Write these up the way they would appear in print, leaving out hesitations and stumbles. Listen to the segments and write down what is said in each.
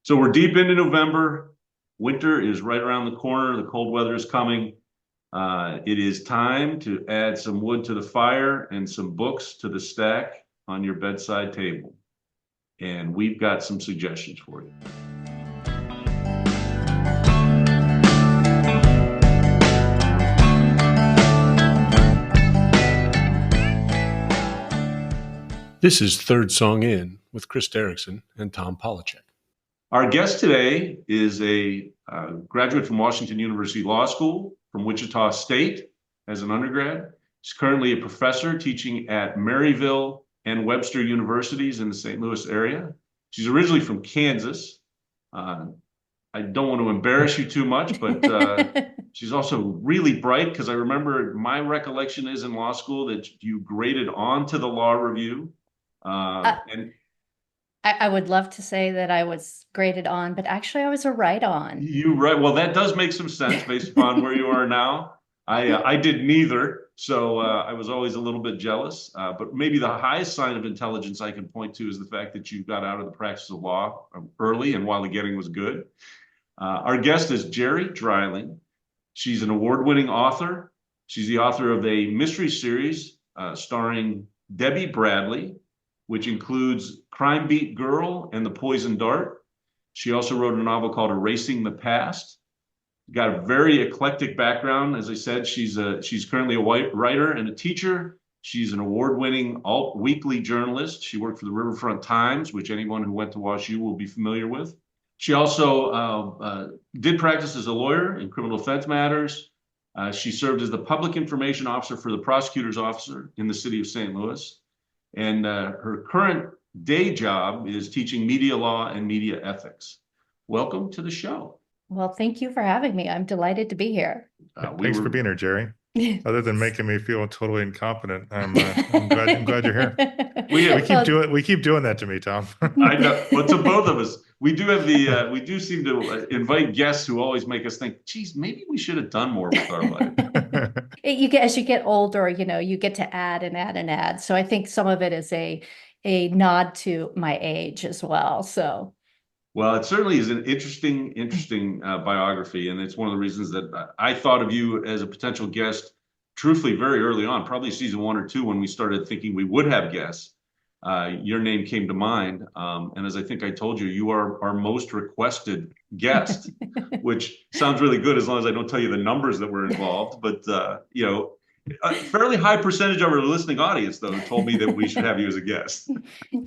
So we're deep into November. Winter is right around the corner. The cold weather is coming. It is time to add some wood to the fire and some books to the stack on your bedside table. And we've got some suggestions for you. This is Third Song In with Chris Derrickson and Tom Polachek. Our guest today is a graduate from Washington University Law School from Wichita State as an undergrad. She's currently a professor teaching at Maryville and Webster Universities in the St. Louis area. She's originally from Kansas. I don't want to embarrass you too much, but she's also really bright because I remember my recollection is in law school that you graded on to the law review. And I would love to say that I was graded on, but actually I was a write-on. You right. Well, that does make some sense based upon where you are now. I did neither, so I was always a little bit jealous. But maybe the highest sign of intelligence I can point to is the fact that you got out of the practice of law early and while the getting was good. Our guest is Geri Dreiling. She's an award-winning author. She's the author of a mystery series starring Debbie Bradley, which includes Crime Beat Girl and The Poison Dart. She also wrote a novel called Erasing the Past. Got a very eclectic background. As I said, she's currently a writer and a teacher. She's an award-winning alt weekly journalist. She worked for the Riverfront Times, which anyone who went to WashU will be familiar with. She also did practice as a lawyer in criminal defense matters. She served as the public information officer for the prosecutor's office in the city of St. Louis. And her current day job is teaching media law and media ethics. Welcome to the show. Well, thank you for having me. I'm delighted to be here. Thanks for being here, Geri. Other than making me feel totally incompetent, I'm glad you're here. We keep doing that to me, Tom. I know. Well, to both of us, we do seem to invite guests who always make us think, geez, maybe we should have done more with our life. As you get older, you get to add and add and add. So I think some of it is a nod to my age as well. So. Well, it certainly is an interesting biography, and it's one of the reasons that I thought of you as a potential guest, truthfully, very early on, probably season 1 or 2, when we started thinking we would have guests. Your name came to mind, and as I think I told you, you are our most requested guest, which sounds really good as long as I don't tell you the numbers that were involved. But a fairly high percentage of our listening audience, though, told me that we should have you as a guest.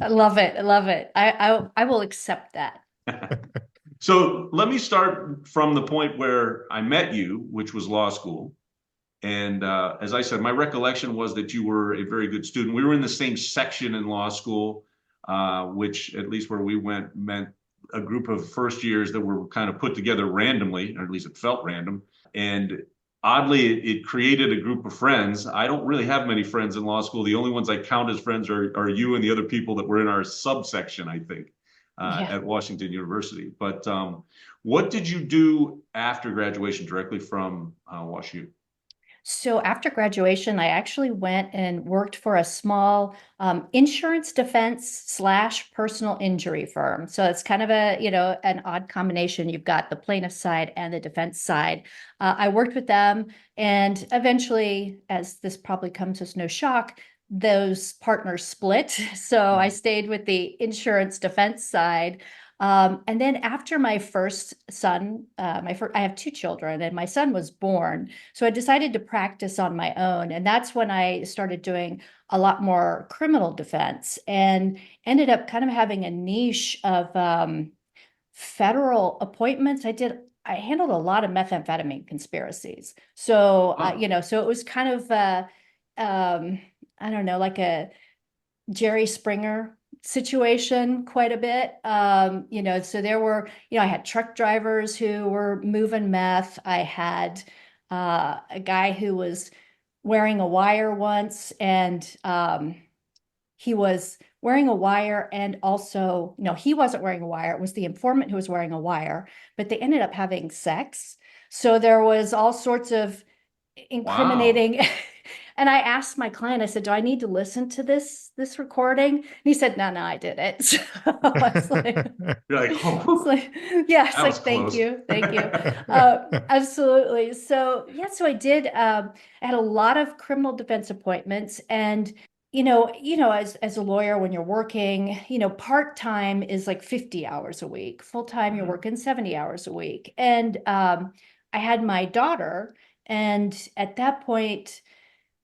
I love it. I love it. I will accept that. So let me start from the point where I met you, which was law school. And as I said, my recollection was that you were a very good student. We were in the same section in law school, which, at least where we went, meant a group of first years that were kind of put together randomly, or at least it felt random. And oddly, it created a group of friends. I don't really have many friends in law school. The only ones I count as friends are you and the other people that were in our subsection, I think. At Washington University. But what did you do after graduation directly from WashU? So after graduation, I actually went and worked for a small insurance defense / personal injury firm. So it's kind of an odd combination. You've got the plaintiff side and the defense side. I worked with them, and eventually, as this probably comes as no shock, those partners split. So I stayed with the insurance defense side. And then after my first son, I have 2 children, and my son was born. So I decided to practice on my own. And that's when I started doing a lot more criminal defense and ended up kind of having a niche of federal appointments. I handled a lot of methamphetamine conspiracies. So, so it was kind of, I don't know, like a Jerry Springer situation quite a bit. So there were, I had truck drivers who were moving meth. I had a guy who was wearing a wire once, and he was wearing a wire, and also, no, he wasn't wearing a wire. It was the informant who was wearing a wire, but they ended up having sex. So there was all sorts of incriminating And I asked my client, I said, do I need to listen to this recording? And he said, no, I did it. So I was like, You're like, it's oh, like, yeah, it's that was like, thank close. you. Thank you. Absolutely. So, yeah, so I did, I had a lot of criminal defense appointments, and as a lawyer, when you're working, part-time is like 50 hours a week. Full-time, you're Mhm. working 70 hours a week. And I had my daughter, and at that point,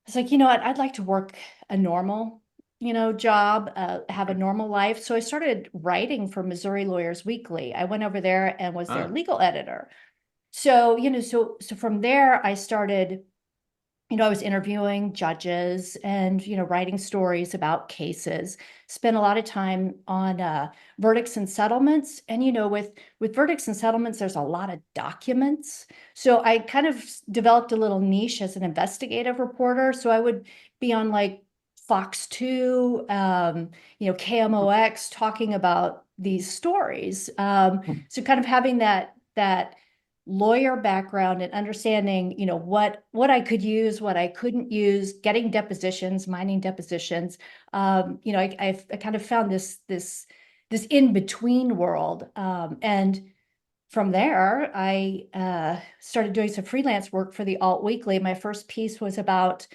I was like, you know what, I'd like to work a normal, job, have a normal life. So I started writing for Missouri Lawyers Weekly. I went over there and was their Ah, legal editor. So, so from there, I started, I was interviewing judges and, writing stories about cases, spent a lot of time on verdicts and settlements. And, with verdicts and settlements, there's a lot of documents. So I kind of developed a little niche as an investigative reporter. So I would be on like Fox 2, KMOX, talking about these stories. So kind of having that lawyer background and understanding, what I could use, what I couldn't use, getting depositions, mining depositions. I kind of found this in between world, and from there, I started doing some freelance work for the Alt Weekly. My first piece was about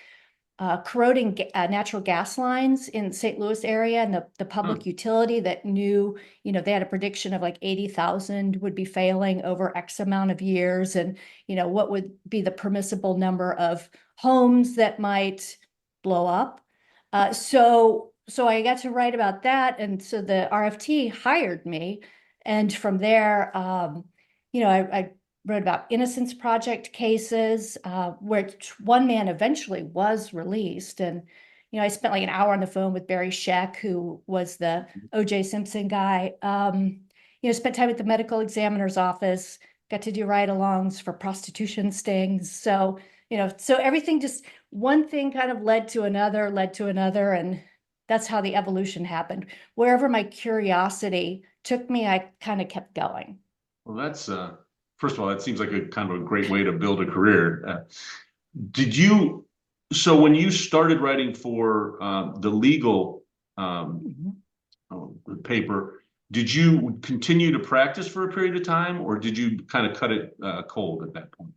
corroding natural gas lines in St. Louis area, and the public utility that knew, they had a prediction of like 80,000 would be failing over X amount of years, and what would be the permissible number of homes that might blow up. So I got to write about that, and so the RFT hired me, and from there, I wrote about Innocence Project cases, which one man eventually was released. And, I spent like an hour on the phone with Barry Scheck, who was the O.J. Simpson guy. Spent time at the medical examiner's office, got to do ride-alongs for prostitution stings. So, so everything just, one thing kind of led to another, and that's how the evolution happened. Wherever my curiosity took me, I kind of kept going. Well, that's first of all, that seems like a kind of a great way to build a career. Did you, so when you started writing for the legal paper, did you continue to practice for a period of time, or did you kind of cut it cold at that point?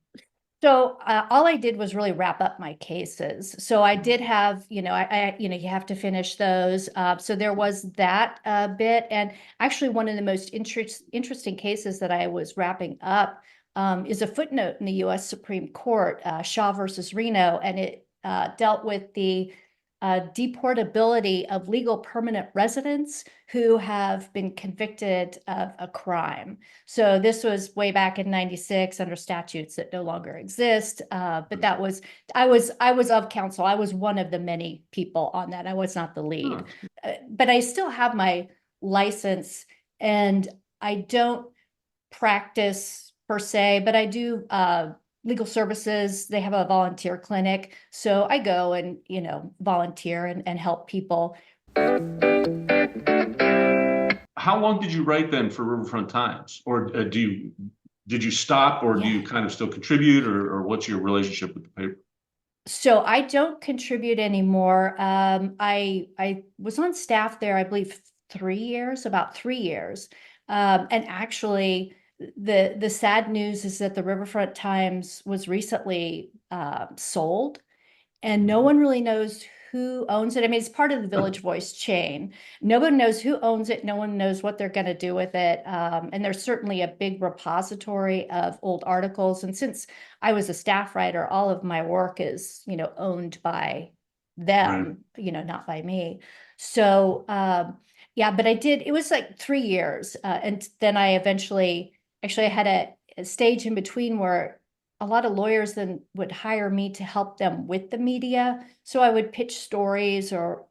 So all I did was really wrap up my cases. So I did have, you have to finish those. So there was that bit. And actually, one of the most interesting cases that I was wrapping up is a footnote in the U.S. Supreme Court, Shaw versus Reno, and it dealt with the deportability of legal permanent residents who have been convicted of a crime. So this was way back in '96 under statutes that no longer exist. But that was, I was of counsel. I was one of the many people on that. I was not the lead. But I still have my license, and I don't practice per se, but I do legal services. They have a volunteer clinic. So I go and, volunteer and help people. How long did you write then for Riverfront Times? Or did you stop, or do you kind of still contribute, or what's your relationship with the paper? So I don't contribute anymore. I was on staff there, I believe, about 3 years. And actually, the sad news is that the Riverfront Times was recently sold, and no one really knows who owns it. I mean, it's part of the Village Voice chain. Nobody knows who owns it. No one knows what they're going to do with it. And there's certainly a big repository of old articles. And since I was a staff writer, all of my work is, owned by them, not by me. So, yeah, but it was like 3 years. And then I eventually, actually, I had a stage in between where a lot of lawyers then would hire me to help them with the media. So I would pitch stories or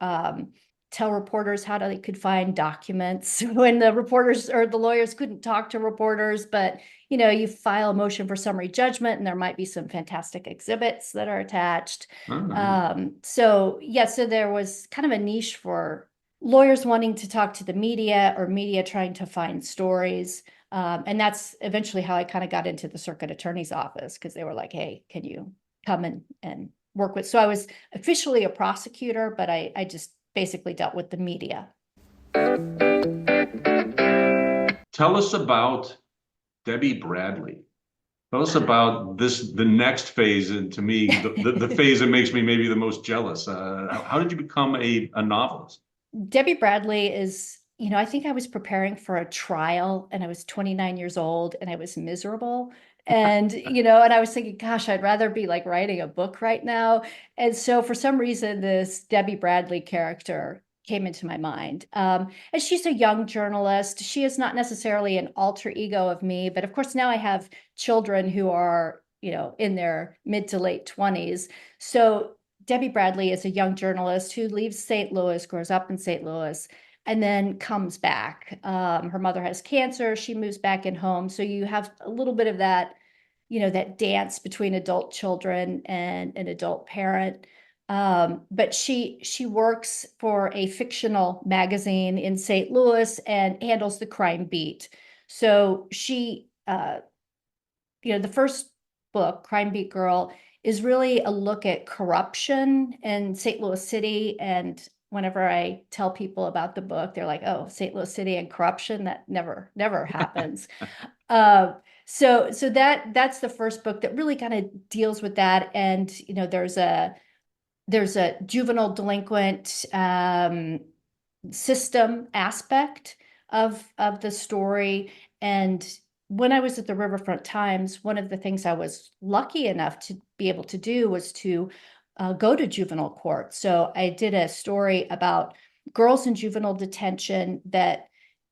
tell reporters how they could find documents when the reporters or the lawyers couldn't talk to reporters. But, you file a motion for summary judgment, and there might be some fantastic exhibits that are attached. So there was kind of a niche for lawyers wanting to talk to the media, or media trying to find stories. And that's eventually how I kind of got into the circuit attorney's office, because they were like, hey, can you come and work with. So I was officially a prosecutor, but I just basically dealt with the media. Tell us about Debbie Bradley. Tell us about the next phase, and to me, the phase that makes me maybe the most jealous. How did you become a novelist? Debbie Bradley is, I think I was preparing for a trial and I was 29 years old and I was miserable. And, and I was thinking, gosh, I'd rather be like writing a book right now. And so for some reason, this Debbie Bradley character came into my mind. And she's a young journalist. She is not necessarily an alter ego of me, but of course now I have children who are, in their mid to late 20s. So Debbie Bradley is a young journalist who leaves St. Louis, grows up in St. Louis, and then comes back. Her mother has cancer. She moves back in home. So you have a little bit of that, that dance between adult children and an adult parent. But she works for a fictional magazine in St. Louis and handles the crime beat. So she, the first book, Crime Beat Girl, is really a look at corruption in St. Louis City. And whenever I tell people about the book, they're like, "Oh, St. Louis City and corruption, that never happens." So that's the first book that really kind of deals with that. And there's a juvenile delinquent system aspect of the story. And when I was at the Riverfront Times, one of the things I was lucky enough to be able to do was to go to juvenile court. So I did a story about girls in juvenile detention that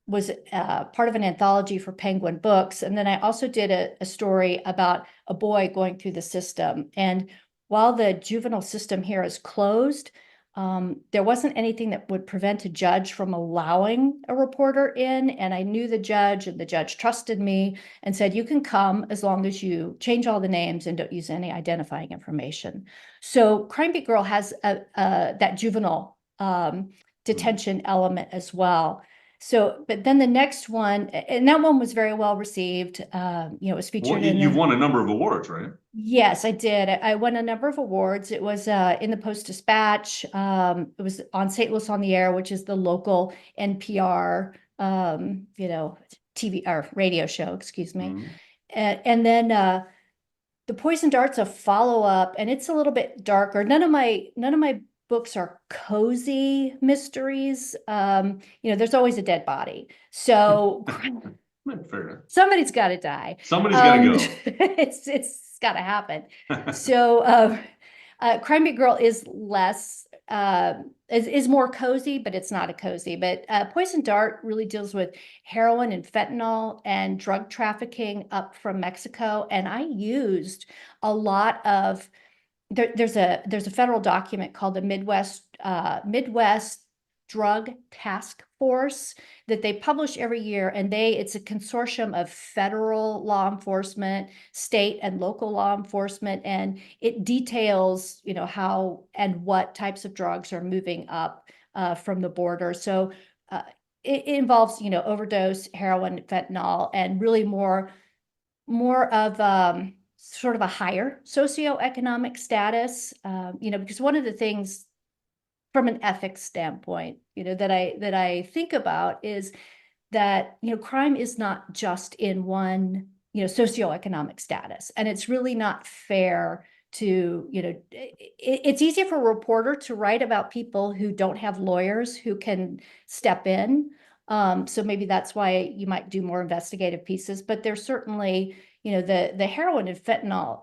was part of an anthology for Penguin Books. And then I also did a story about a boy going through the system. And while the juvenile system here is closed, there wasn't anything that would prevent a judge from allowing a reporter in. And I knew the judge, and the judge trusted me and said, "You can come as long as you change all the names and don't use any identifying information." So Crime Beat Girl has that juvenile detention element as well. So, but then the next one, and that one was very well received. It was featured in. You've won a number of awards, right? Yes, I did. I won a number of awards. It was in the Post-Dispatch. It was on St. Louis on the Air, which is the local NPR, TV or radio show, excuse me. Mm-hmm. And then The Poison Dart's a follow-up, and it's a little bit darker. None of my books are cozy mysteries. There's always a dead body. So somebody's got to die. Somebody's got to go. It's got to happen. So Crime Beat Girl is less, is more cozy, but it's not a cozy. But Poison Dart really deals with heroin and fentanyl and drug trafficking up from Mexico. And I used a lot of, there's a federal document called the Midwest Drug Task Force that they publish every year, and it's a consortium of federal law enforcement, state and local law enforcement, and it details, how and what types of drugs are moving up from the border. So it involves, overdose, heroin, fentanyl, and really more of sort of a higher socioeconomic status, because one of the things from an ethics standpoint, that I think about is that, crime is not just in one, socioeconomic status. And it's really not fair to, it's easier for a reporter to write about people who don't have lawyers who can step in. So maybe that's why you might do more investigative pieces, but there's certainly, the heroin and fentanyl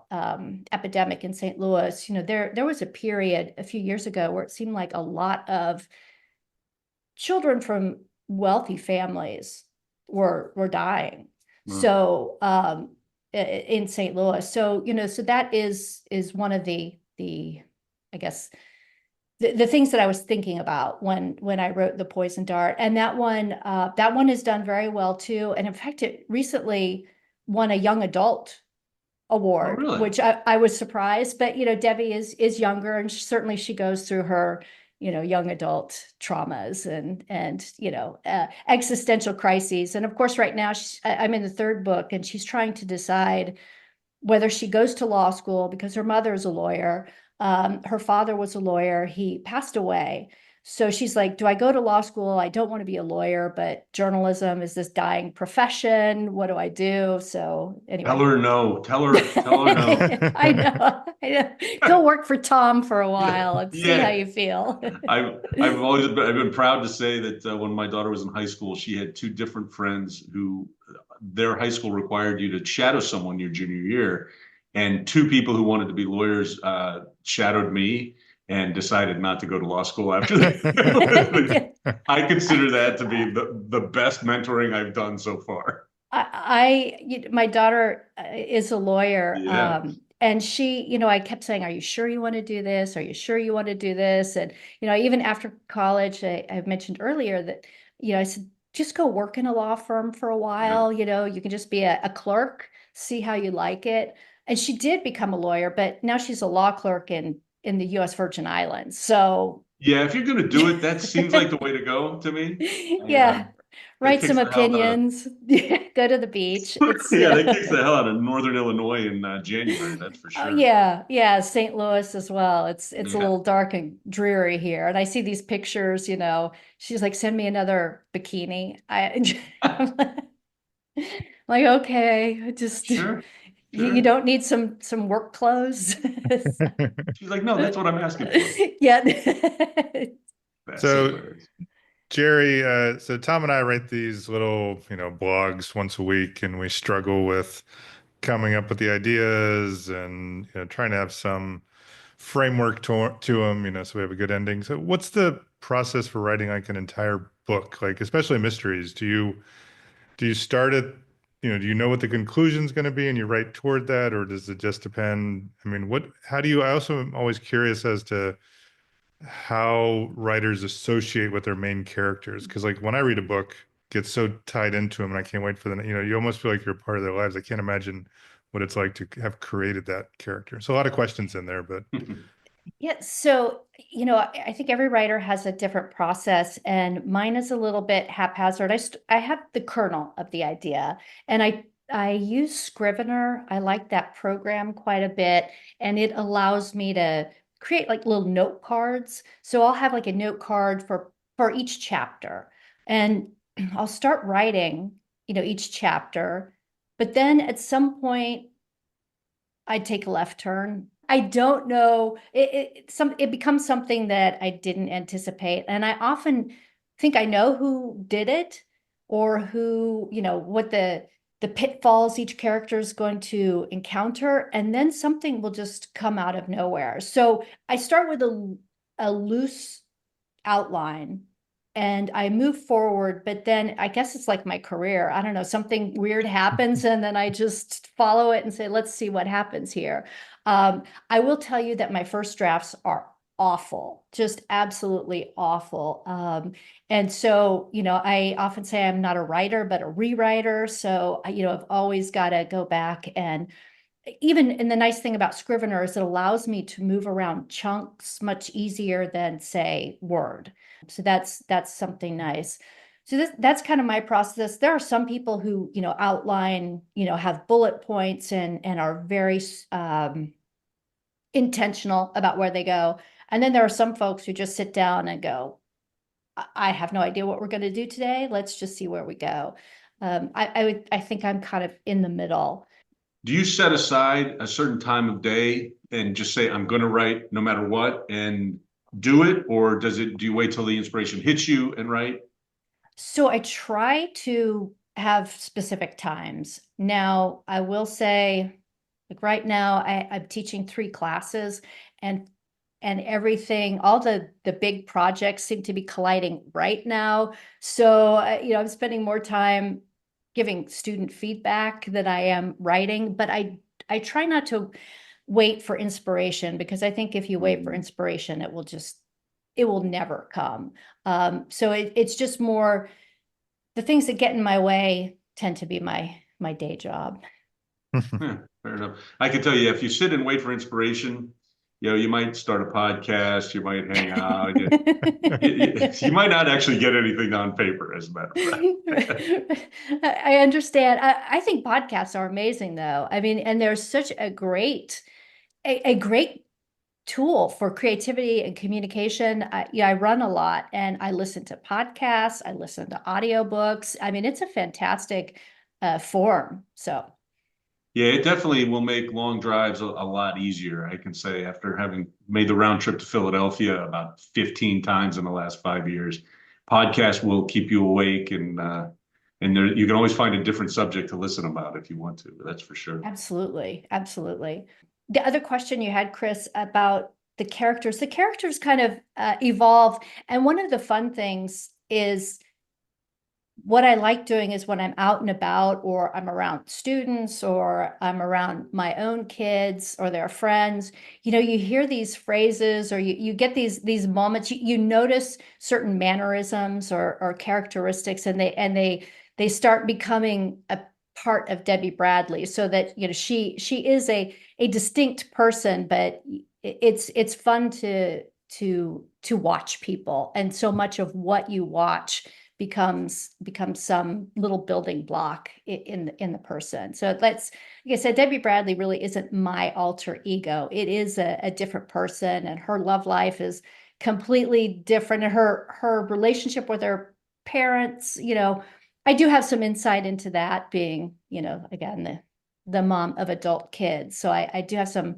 epidemic in St. Louis, there was a period a few years ago where it seemed like a lot of children from wealthy families were dying. Wow. So in St. Louis, so so that is one of the I guess the things that I was thinking about when I wrote The Poison Dart, and that one is done very well too. And in fact, it recently won a young adult award. Oh, really? Which I was surprised, but Debbie is younger, and certainly she goes through her young adult traumas and existential crises. And of course, right now I'm in the third book, and she's trying to decide whether she goes to law school because her mother is a lawyer, Her father was a lawyer. He passed away. So she's like, do I go to law school? I don't want to be a lawyer, but journalism is this dying profession. What do I do? So anyway. Tell her no. Tell her no. I know. Go work for Tom for a while and see how Yeah. you feel. I've been proud to say that when my daughter was in high school, she had two different friends who their high school required you to shadow someone your junior year, and two people who wanted to be lawyers shadowed me and decided not to go to law school after that. I consider that to be the best mentoring I've done so far. My daughter is a lawyer. Yeah. And she, I kept saying, are you sure you want to do this? Are you sure you want to do this? And, even after college, I've mentioned earlier that, I said, just go work in a law firm for a while. Yeah. You can just be a clerk, see how you like it. And she did become a lawyer, but now she's a law clerk in the U.S. Virgin Islands. So yeah, if you're going to do it, that seems like the way to go to me. Yeah. Write some That kicks the hell out of- opinions, go to the beach. It's yeah, that kicks the hell out of Northern Illinois in January, that's for sure. yeah, St. Louis as well. It's a Yeah. little dark and dreary here. And I see these pictures, she's like, send me another bikini. I'm like, okay, just Sure. you don't need some work clothes. She's like, no, that's what I'm asking for. Yeah. That's So hilarious. Geri, so Tom and I write these little, blogs once a week, and we struggle with coming up with the ideas and trying to have some framework to them, so we have a good ending. So what's the process for writing like an entire book, like especially mysteries? Do you start it, do you know what the conclusion is going to be and you write toward that, or does it just depend? I mean, I also am always curious as to how writers associate with their main characters. Because like when I read a book, get so tied into them and I can't wait for them, you almost feel like you're a part of their lives. I can't imagine what it's like to have created that character. So a lot of questions in there, but Yeah, so, I think every writer has a different process, and mine is a little bit haphazard. I have the kernel of the idea, and I use Scrivener. I like that program quite a bit, and it allows me to create like little note cards. So I'll have like a note card for each chapter, and I'll start writing, each chapter, but then at some point I'd take a left turn. I don't know. It becomes something that I didn't anticipate. And I often think I know who did it, or who, what the pitfalls each character is going to encounter. And then something will just come out of nowhere. So I start with a loose outline and I move forward, but then I guess it's like my career. I don't know, something weird happens and then I just follow it and say, let's see what happens here. I will tell you that my first drafts are awful, just absolutely awful. And so, I often say I'm not a writer, but a rewriter. So, I've always got to go back, and the nice thing about Scrivener is it allows me to move around chunks much easier than, say, Word. So that's something nice. So that's kind of my process. There are some people who, outline, have bullet points and are very intentional about where they go. And then there are some folks who just sit down and go, I have no idea what we're going to do today. Let's just see where we go. I think I'm kind of in the middle. Do you set aside a certain time of day and just say, I'm going to write no matter what, and do it? Or do you wait till the inspiration hits you and write? So I try to have specific times. Now, I will say, like right now, I'm teaching 3 classes, and everything, all the big projects seem to be colliding right now. So, I'm spending more time giving student feedback than I am writing, but I try not to wait for inspiration, because I think if you wait for inspiration, it will never come. So it's just more, the things that get in my way tend to be my day job. Yeah, fair enough. I can tell you, if you sit and wait for inspiration, you might start a podcast, you might hang out, you might not actually get anything on paper, as a matter of fact. I understand. I think podcasts are amazing, though. I mean, and there's such a great tool for creativity and communication. I run a lot, and I listen to podcasts, I listen to audiobooks. I mean, it's a fantastic form. So Yeah, it definitely will make long drives a lot easier. I can say after having made the round trip to Philadelphia about 15 times in the last 5 years, podcast will keep you awake, and there, you can always find a different subject to listen about if you want to. That's for sure. absolutely, absolutely. The other question you had, Chris, about the characters kind of evolve. And one of the fun things is, what I like doing is when I'm out and about, or I'm around students, or I'm around my own kids or their friends, you hear these phrases, or you get these moments, you notice certain mannerisms or characteristics, and they start becoming a part of Debbie Bradley, so that she is a distinct person, but it's fun to watch people, and so much of what you watch becomes some little building block in the person. So that's, like I said, Debbie Bradley really isn't my alter ego. It is a different person, and her love life is completely different. And her relationship with her parents, I do have some insight into that, being, again, the mom of adult kids. So I do have some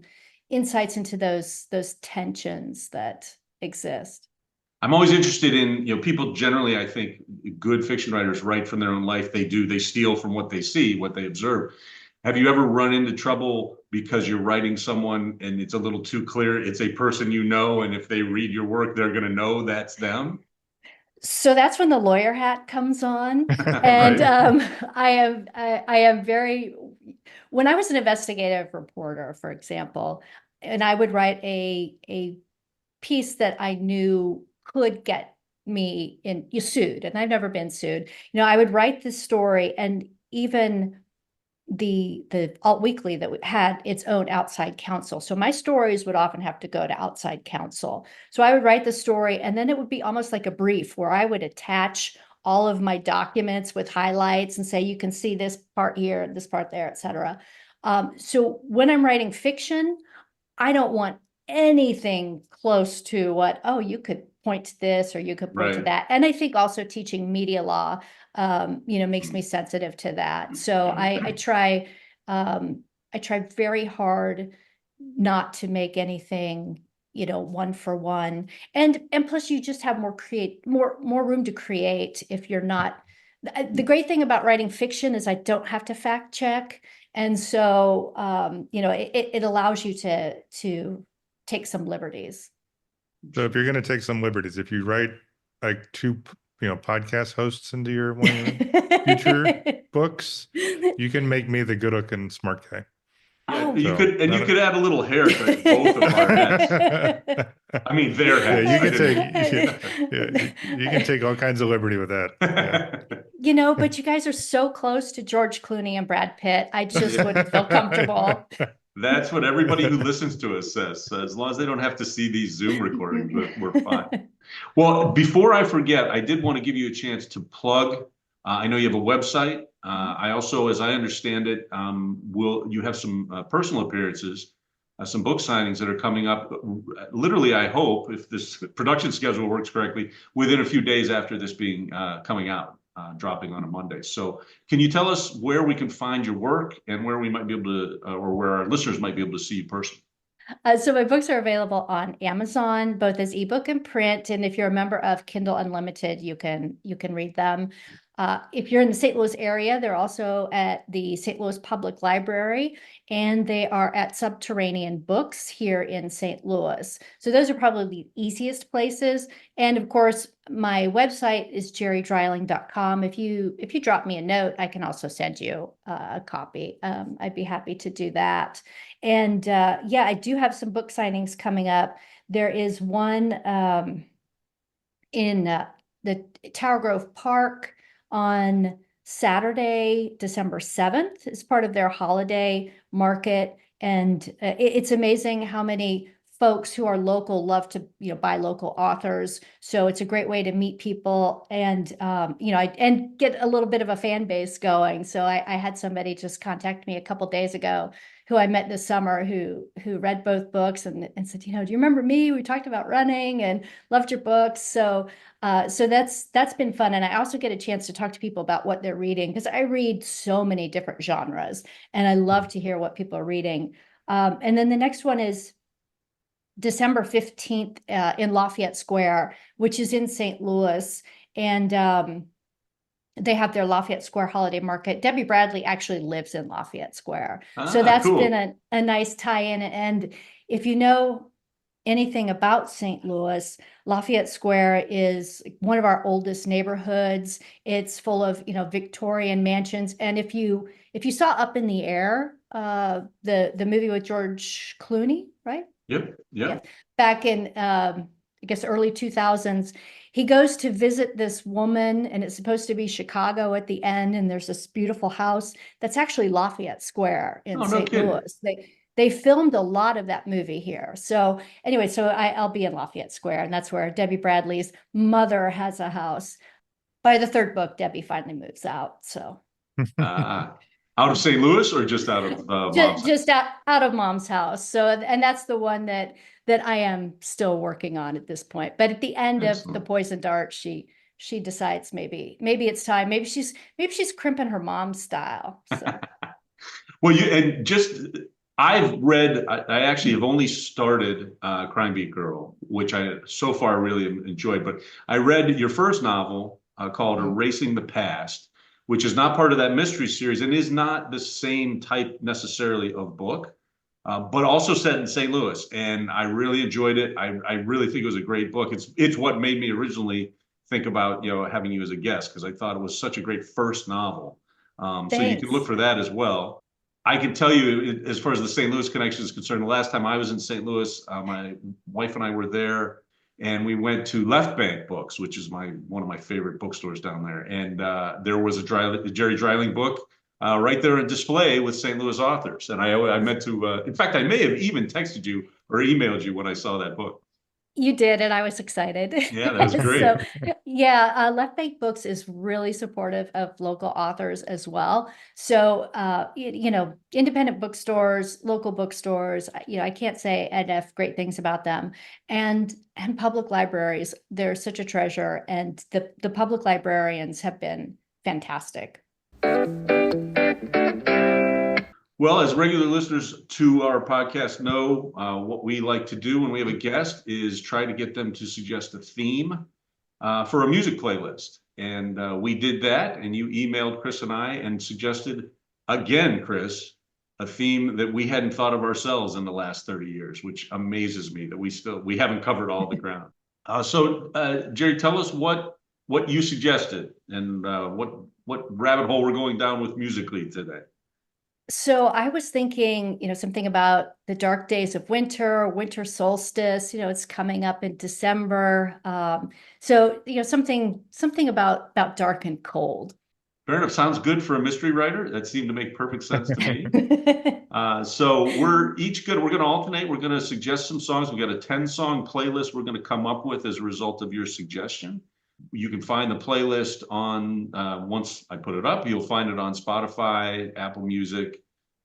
insights into those tensions that exist. I'm always interested in, people generally, I think good fiction writers write from their own life. They steal from what they see, what they observe. Have you ever run into trouble because you're writing someone and it's a little too clear? It's a person and if they read your work, they're going to know that's them. So that's when the lawyer hat comes on. And Right. I am very, when I was an investigative reporter, for example, and I would write a piece that I knew could get me sued, and I've never been sued. I would write this story, and even the Alt Weekly that had its own outside counsel. So my stories would often have to go to outside counsel. So I would write the story, and then it would be almost like a brief where I would attach all of my documents with highlights and say, you can see this part here, this part there, etc. So when I'm writing fiction, I don't want anything close to what, oh, you could point to this, or you could point to Right. that. And I think also teaching media law, makes me sensitive to that. So I try very hard not to make anything, one for one. And plus you just have more room to create if you're not. The great thing about writing fiction is I don't have to fact check. And so, it allows you to take some liberties. So if you're going to take some liberties, if you write like two, podcast hosts into one of your future books, you can make me the good looking smart guy. Yeah, Oh, you could add a little haircut to both of our heads. I mean, their yeah, heads. you I can didn't take you can take all kinds of liberty with that. Yeah. but you guys are so close to George Clooney and Brad Pitt. I just wouldn't feel comfortable. That's what everybody who listens to us says. So as long as they don't have to see these Zoom recordings, we're fine. Well, before I forget, I did want to give you a chance to plug. I know you have a website. I also, as I understand it, you have some personal appearances, some book signings that are coming up. Literally, I hope, if this production schedule works correctly, within a few days after this being coming out. Dropping on a Monday. So can you tell us where we can find your work and where we might be able to, or where our listeners might be able to see you personally? So my books are available on Amazon, both as ebook and print. And if you're a member of Kindle Unlimited, you can read them. If you're in the St. Louis area, they're also at the St. Louis Public Library, and they are at Subterranean Books here in St. Louis. So those are probably the easiest places. And of course, my website is geridreiling.com. If you drop me a note, I can also send you a copy. I'd be happy to do that. And yeah, I do have some book signings coming up. There is one in the Tower Grove Park on Saturday, December 7th. It's part of their holiday market. And it's amazing how many folks who are local love to, buy local authors. So it's a great way to meet people and, and get a little bit of a fan base going. So I had somebody just contact me a couple days ago who I met this summer who read both books and said, do you remember me? We talked about running and loved your books. So that's been fun. And I also get a chance to talk to people about what they're reading, because I read so many different genres and I love to hear what people are reading. And then the next one is December 15th in Lafayette Square, which is in St. Louis. And they have their Lafayette Square holiday market. Debbie Bradley actually lives in Lafayette Square. So that's cool. been a nice tie-in. And if you know anything about St. Louis, Lafayette Square is one of our oldest neighborhoods. It's full of, Victorian mansions. And if you saw Up in the Air, the movie with George Clooney, right? Yep. Yeah. Back in, I guess, early 2000s, he goes to visit this woman, and it's supposed to be Chicago at the end. And there's this beautiful house that's actually Lafayette Square in St. Louis. They filmed a lot of that movie here. So anyway, I'll be in Lafayette Square, and that's where Debbie Bradley's mother has a house. By the third book, Debbie finally moves out. So out of St. Louis or just out of mom's house? Just out of mom's house. So, and that's the one that I am still working on at this point. But at the end of The Poison Dart, she decides maybe it's time. Maybe she's crimping her mom's style. So. Well, I've read, I actually have only started Crime Beat Girl, which I so far really enjoyed. But I read your first novel called Erasing the Past, which is not part of that mystery series and is not the same type necessarily of book, but also set in St. Louis. And I really enjoyed it. I really think it was a great book. It's what made me originally think about, having you as a guest, because I thought it was such a great first novel. So you can look for that as well. I can tell you, as far as the St. Louis connection is concerned, the last time I was in St. Louis, my wife and I were there, and we went to Left Bank Books, which is one of my favorite bookstores down there. And there was a Geri Dreiling book right there on display with St. Louis authors. And I meant to, in fact, I may have even texted you or emailed you when I saw that book. You did, and I was excited. Yeah, that was great. So, yeah, Left Bank Books is really supportive of local authors as well. So, independent bookstores, local bookstores, I can't say enough great things about them. And public libraries, they're such a treasure. And the public librarians have been fantastic. Well, as regular listeners to our podcast know, what we like to do when we have a guest is try to get them to suggest a theme for a music playlist. And we did that, and you emailed Chris and I and suggested, again, Chris, a theme that we hadn't thought of ourselves in the last 30 years, which amazes me that we haven't covered all the ground. So Geri, tell us what you suggested and what rabbit hole we're going down with musically today. So I was thinking, something about the dark days of winter solstice, it's coming up in December. So, something about dark and cold. Fair enough. Sounds good for a mystery writer. That seemed to make perfect sense to me. So we're going to alternate. We're going to suggest some songs. We've got a 10-song playlist we're going to come up with as a result of your suggestion. You can find the playlist on, once I put it up, you'll find it on Spotify, Apple Music,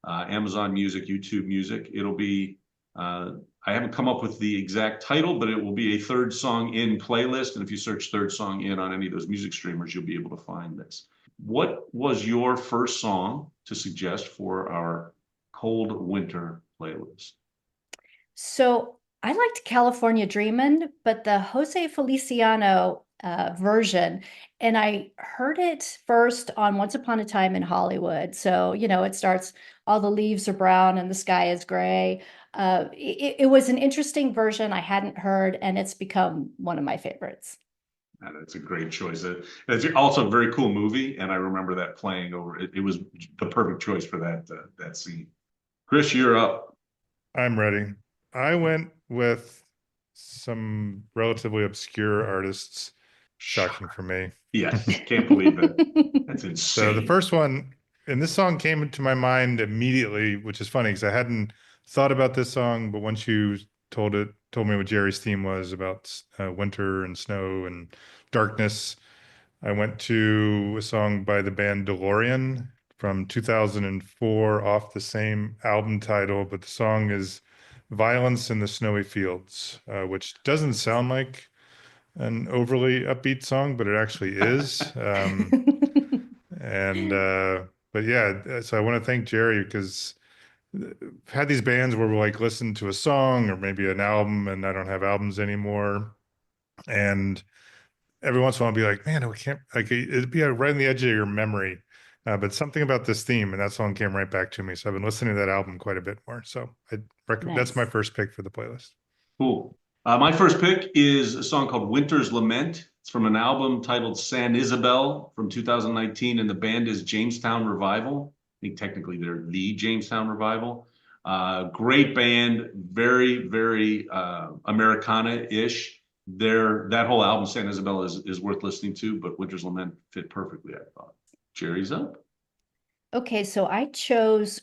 Amazon Music, YouTube Music. It'll be, I haven't come up with the exact title, but it will be a third song in playlist. And if you search third song in on any of those music streamers, you'll be able to find this. What was your first song to suggest for our cold winter playlist? So I liked California Dreamin', but the Jose Feliciano version, and I heard it first on Once Upon a Time in Hollywood. So, it starts, all the leaves are brown and the sky is gray. It was an interesting version I hadn't heard, and it's become one of my favorites. That's a great choice. It's also a very cool movie, and I remember that playing over. It was the perfect choice for that scene. Chris, you're up. I'm ready. I went with some relatively obscure artists. Shocking for me. Yes, can't believe it. That's insane. So the first one, and this song came into my mind immediately, which is funny because I hadn't thought about this song, but once you told me what Jerry's theme was about winter and snow and darkness. I went to a song by the band DeLorean from 2004 off the same album title, but the song is Violence in the Snowy Fields, which doesn't sound like an overly upbeat song, but it actually is. And but yeah, so I want to thank Jerry because I've had these bands where we'll like listen to a song or maybe an album, and I don't have albums anymore. And every once in a while, I'll be like, man, we can't, like, it'd be right on the edge of your memory. But something about this theme and that song came right back to me. So I've been listening to that album quite a bit more. So I recommend that's my Nice. first pick for the playlist. Cool. My first pick is a song called Winter's Lament. It's from an album titled San Isabel from 2019, and the band is Jamestown Revival. I think technically they're the Jamestown Revival. Great band, very, very Americana-ish. That whole album, San Isabel, is worth listening to, but Winter's Lament fit perfectly, I thought. Jerry's up. Okay, so I chose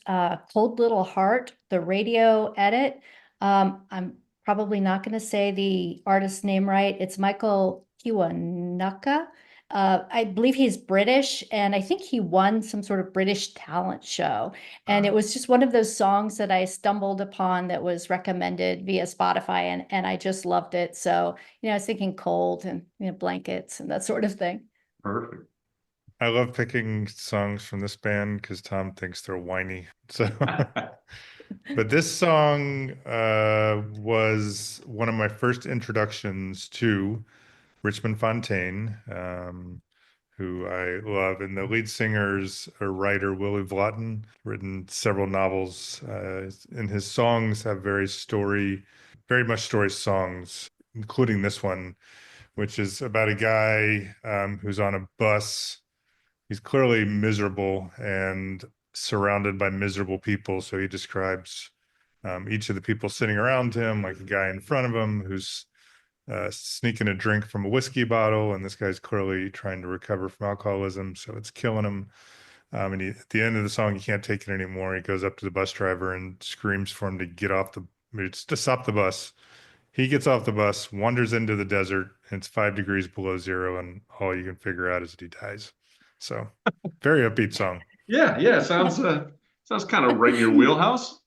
Cold Little Heart, the radio edit. I'm probably not going to say the artist's name right. It's Michael Kiwanuka. I believe he's British, and I think he won some sort of British talent show. And it was just one of those songs that I stumbled upon that was recommended via Spotify, and I just loved it. So, I was thinking cold and blankets and that sort of thing. Perfect. I love picking songs from this band because Tom thinks they're whiny. So, but this song was one of my first introductions to Richmond Fontaine, who I love. And the lead singer's a writer, Willie Vlotten, written several novels. And his songs have very much story songs, including this one, which is about a guy who's on a bus. He's clearly miserable and surrounded by miserable people. So he describes each of the people sitting around him, like a guy in front of him who's sneaking a drink from a whiskey bottle, and this guy's clearly trying to recover from alcoholism, so it's killing him. And at the end of the song, he can't take it anymore. He goes up to the bus driver and screams for him to get off to stop the bus. He gets off the bus, wanders into the desert, and it's 5 degrees below zero, and all you can figure out is that he dies. So, very upbeat song. Yeah. Sounds kind of right in your wheelhouse.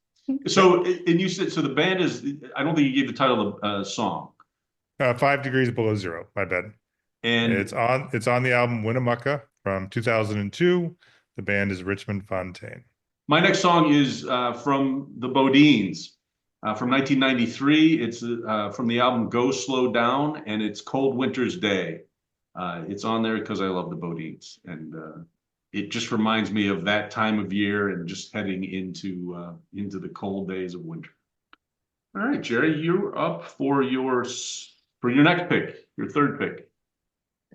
So, and you said so the band is. I don't think you gave the title of the song. 5 degrees below zero. My bad. And It's on the album Winnemucca from 2002. The band is Richmond Fontaine. my next song is from the Bodines from 1993. It's from the album Go Slow Down, and it's Cold Winter's Day. It's on there because I love the Bodines, and it just reminds me of that time of year and just heading into the cold days of winter. All right, Jerry, you're up for your next pick, your third pick.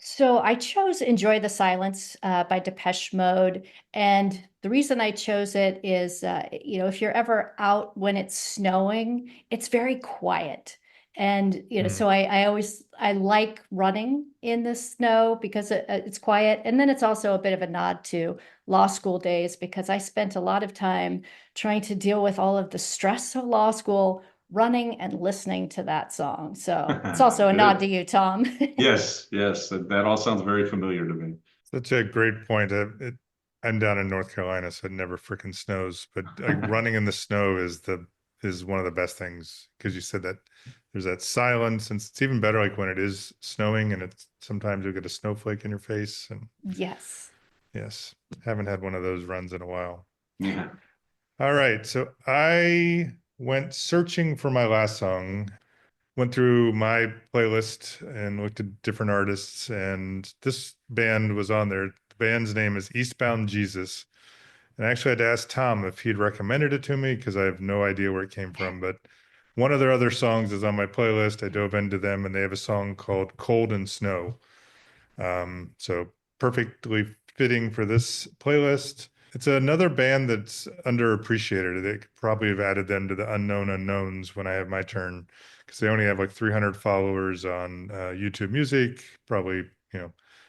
So I chose Enjoy the Silence by Depeche Mode. And the reason I chose it is, if you're ever out when it's snowing, it's very quiet. And, so I like running in the snow because it's quiet. And then it's also a bit of a nod to law school days because I spent a lot of time trying to deal with all of the stress of law school, running and listening to that song. So it's also a nod to you, Tom. Yes, that all sounds very familiar to me. Such a great point. I'm down in North Carolina, so it never freaking snows. But running in the snow is one of the best things because you said that there's that silence, and it's even better like when it is snowing, and it's sometimes you'll get a snowflake in your face. And Yes. Haven't had one of those runs in a while. Yeah. All right, so I went searching for my last song, went through my playlist and looked at different artists, and this band was on there. The band's name is Eastbound Jesus. And I actually had to ask Tom if he'd recommended it to me because I have no idea where it came from. But one of their other songs is on my playlist. I dove into them, and they have a song called Cold and Snow. So perfectly fitting for this playlist. It's another band that's underappreciated. They could probably have added them to the unknown unknowns when I have my turn because they only have like 300 followers on YouTube Music, probably, a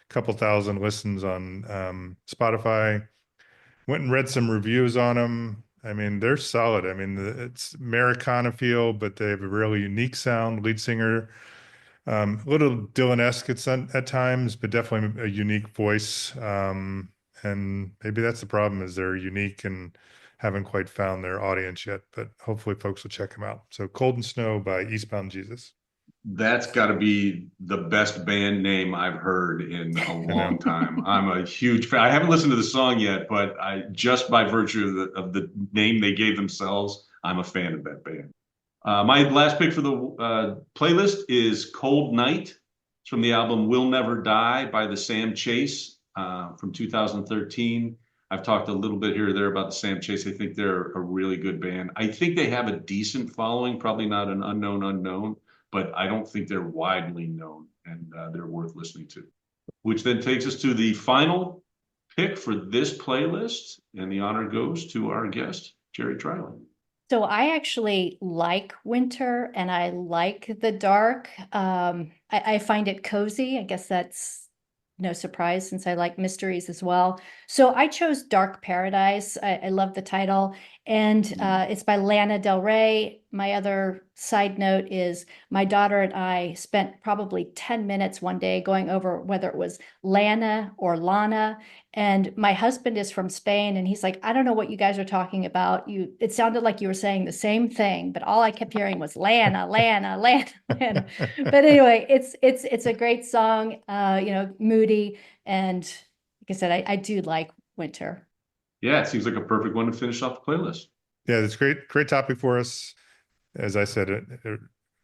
couple thousand listens on Spotify. Went and read some reviews on them. I mean, they're solid. I mean, it's Americana feel, but they have a really unique sound. Lead singer, a little Dylan-esque at times, but definitely a unique voice. And maybe that's the problem, is they're unique and haven't quite found their audience yet, but hopefully folks will check them out. So Cold and Snow by Eastbound Jesus. That's got to be the best band name I've heard in a long time. I'm a huge fan. I haven't listened to the song yet, but I just by virtue of the name they gave themselves, I'm a fan of that band. My last pick for the playlist is Cold Night. It's from the album We'll Never Die by the Sam Chase from 2013. I've talked a little bit here or there about the Sam Chase. I think they're a really good band. I think they have a decent following, probably not an unknown, but I don't think they're widely known, and they're worth listening to. Which then takes us to the final pick for this playlist, and the honor goes to our guest, Geri Dreiling. So I actually like winter and I like the dark. I find it cozy. I guess that's no surprise since I like mysteries as well. So I chose Dark Paradise. I love the title. And it's by Lana Del Rey. My other side note is my daughter and I spent probably 10 minutes one day going over whether it was Lana or Lana. And my husband is from Spain and he's like, I don't know what you guys are talking about. It sounded like you were saying the same thing, but all I kept hearing was Lana, Lana, Lana, Lana. But anyway, it's a great song, moody. And like I said, I do like winter. Yeah, it seems like a perfect one to finish off the playlist. Yeah, it's great topic for us. As I said, it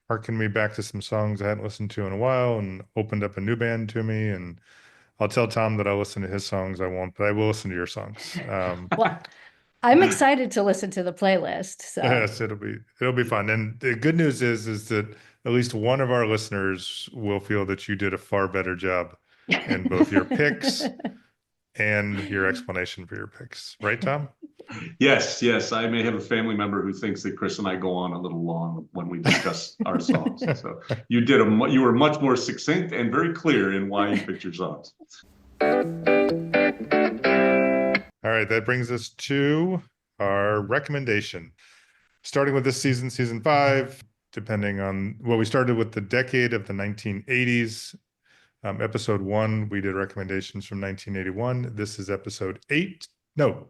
harkened me back to some songs I hadn't listened to in a while and opened up a new band to me. And I'll tell Tom that I'll listen to his songs. I won't, but I will listen to your songs. Well, I'm excited to listen to the playlist. So yes, it'll be fun. And the good news is that at least one of our listeners will feel that you did a far better job in both your picks and your explanation for your picks. Right, Tom? Yes. I may have a family member who thinks that Chris and I go on a little long when we discuss our songs. So you were much more succinct and very clear in why you picked your songs. All right, that brings us to our recommendation. Starting with this season, season 5, depending on, well, we started with the decade of the 1980s. Episode 1, we did recommendations from 1981. This is episode 8. No.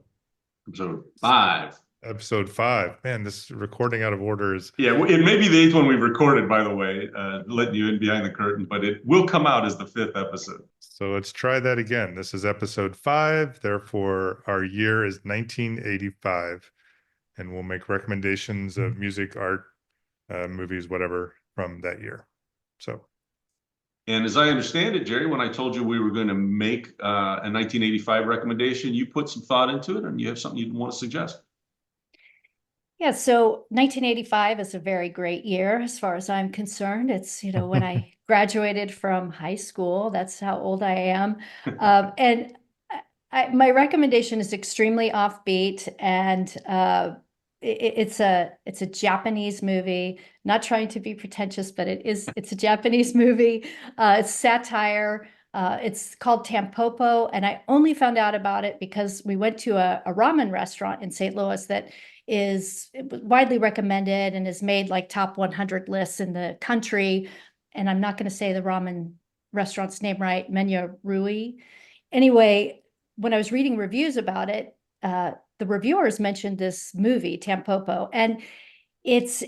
Episode 5. Episode 5. Man, this recording out of order is... Yeah, it may be the 8th one we've recorded, by the way, letting you in behind the curtain, but it will come out as the 5th episode. So let's try that again. This is episode 5. Therefore, our year is 1985. And we'll make recommendations of music, art, movies, whatever from that year. So... And as I understand it, Geri, when I told you we were going to make a 1985 recommendation, you put some thought into it and you have something you want to suggest. Yeah, so 1985 is a very great year as far as I'm concerned. It's, when I graduated from high school, that's how old I am. And my recommendation is extremely offbeat, and it's a Japanese movie. Not trying to be pretentious, but it's a Japanese movie. It's satire. It's called Tampopo, and I only found out about it because we went to a ramen restaurant in St. Louis that is widely recommended and has made like top 100 lists in the country. And I'm not going to say the ramen restaurant's name right, Menya Rui. Anyway, when I was reading reviews about it, the reviewers mentioned this movie, Tampopo, and it's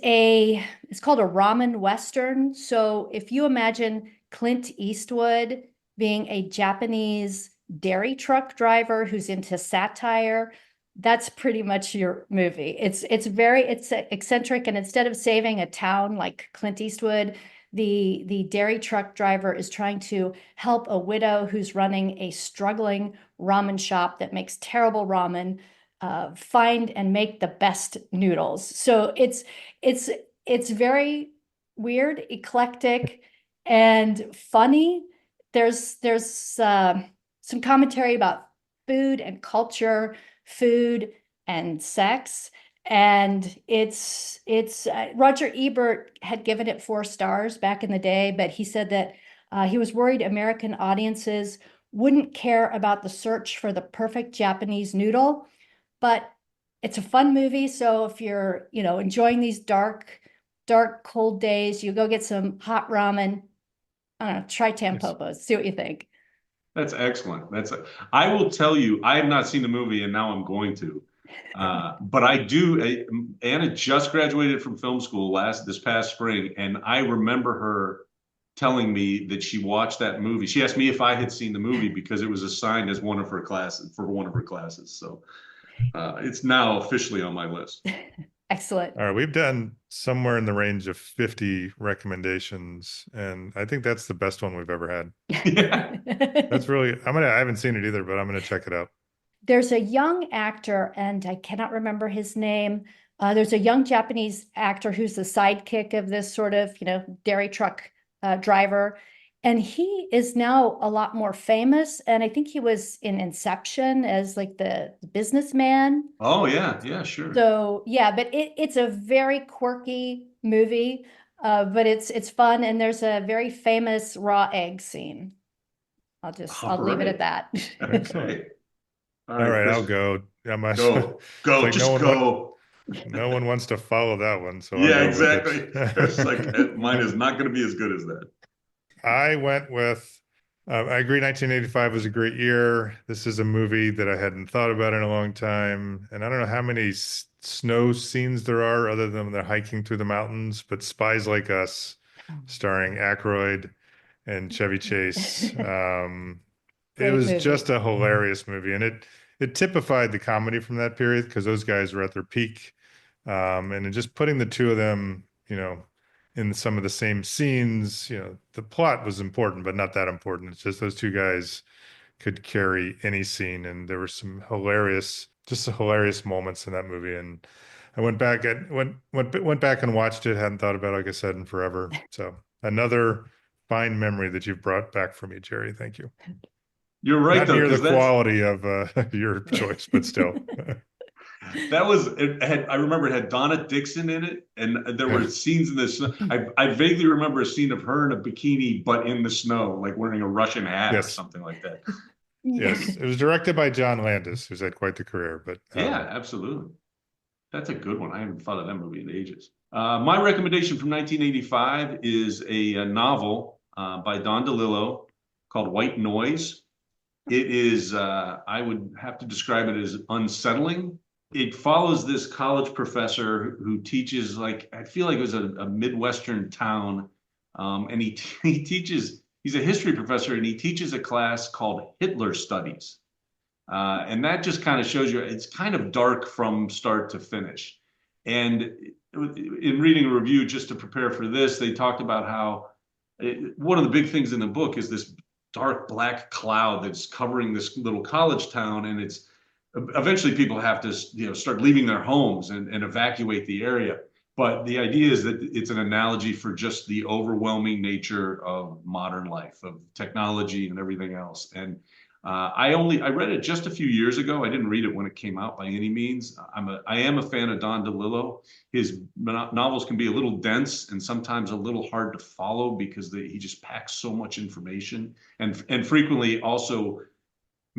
called a ramen Western. So if you imagine Clint Eastwood being a Japanese dairy truck driver who's into satire, that's pretty much your movie. It's eccentric, and instead of saving a town like Clint Eastwood, the dairy truck driver is trying to help a widow who's running a struggling ramen shop that makes terrible ramen find and make the best noodles. So it's very weird, eclectic, and funny. There's some commentary about food and culture, food and sex, and it's Roger Ebert had given it 4 stars back in the day, but he said that he was worried American audiences wouldn't care about the search for the perfect Japanese noodle. But It's a fun movie. So if you're, enjoying these dark, cold days, you go get some hot ramen. I don't know, try Tampopo, see what you think. That's excellent. I will tell you, I have not seen the movie and now I'm going to. But I do. Anna just graduated from film school this past spring, and I remember her telling me that she watched that movie. She asked me if I had seen the movie because it was assigned as one of her classes for one of her classes. So it's now officially on my list. Excellent. All right, we've done somewhere in the range of 50 recommendations, and I think that's the best one we've ever had. Yeah. That's really, I haven't seen it either, but I'm gonna check it out. There's a young actor, and I cannot remember his name. There's a young Japanese actor who's the sidekick of this sort of, dairy truck driver. And he is now a lot more famous. And I think he was in Inception as like the businessman. Oh yeah, sure. So yeah, but it's a very quirky movie, but it's fun. And there's a very famous raw egg scene. I'll leave it at that. Okay. All right, Chris, I'll go. Go, like just go. No one wants to follow that one, so Yeah, I'll go exactly. with it. It's like mine is not going to be as good as that. I went with, I agree 1985 was a great year. This is a movie that I hadn't thought about in a long time. And I don't know how many snow scenes there are other than the hiking through the mountains, but Spies Like Us, starring Aykroyd and Chevy Chase. It was just a hilarious movie. And it typified the comedy from that period because those guys were at their peak. And just putting the two of them, in some of the same scenes, the plot was important, but not that important. It's just those two guys could carry any scene. And there were some hilarious moments in that movie. And I went back and watched it. Hadn't thought about it, like I said, in forever. So another fine memory that you've brought back for me, Jerry. Thank you. You're right, Not though, near the 'cause quality of your choice, but still. I remember it had Donna Dixon in it, and there were scenes in the snow. I vaguely remember a scene of her in a bikini, but in the snow, like wearing a Russian hat or something like that. Yes, it was directed by John Landis, who's had quite the career. But yeah, absolutely. That's a good one. I haven't thought of that movie in ages. My recommendation from 1985 is a novel by Don DeLillo called White Noise. It is, I would have to describe it as unsettling. It follows this college professor who teaches, like, I feel like it was a Midwestern town. And he teaches, he's a history professor, and he teaches a class called Hitler Studies. And that just kind of shows you, it's kind of dark from start to finish. And in reading a review just to prepare for this, they talked about how one of the big things in the book is this dark black cloud that's covering this little college town, and it's eventually people have to start leaving their homes and evacuate the area. But the idea is that it's an analogy for just the overwhelming nature of modern life, of technology and everything else. And I read it just a few years ago. I didn't read it when it came out by any means. I am a fan of Don DeLillo. His novels can be a little dense and sometimes a little hard to follow because he just packs so much information, and frequently also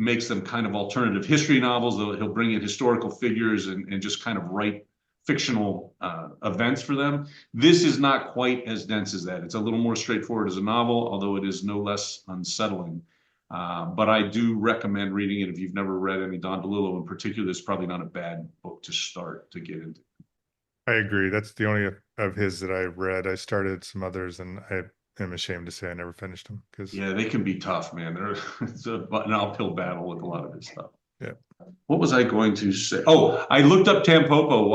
makes them kind of alternative history novels. He'll bring in historical figures and just kind of write fictional events for them. This is not quite as dense as that. It's a little more straightforward as a novel, although it is no less unsettling. But I do recommend reading it if you've never read any Don DeLillo in particular. It's probably not a bad book to start to get into. I agree. That's the only of his that I read. I started some others, and I am ashamed to say I never finished them. Yeah, they can be tough, man. It's an uphill battle with a lot of his stuff. Yeah. What was I going to say? Oh, I looked up Tampopo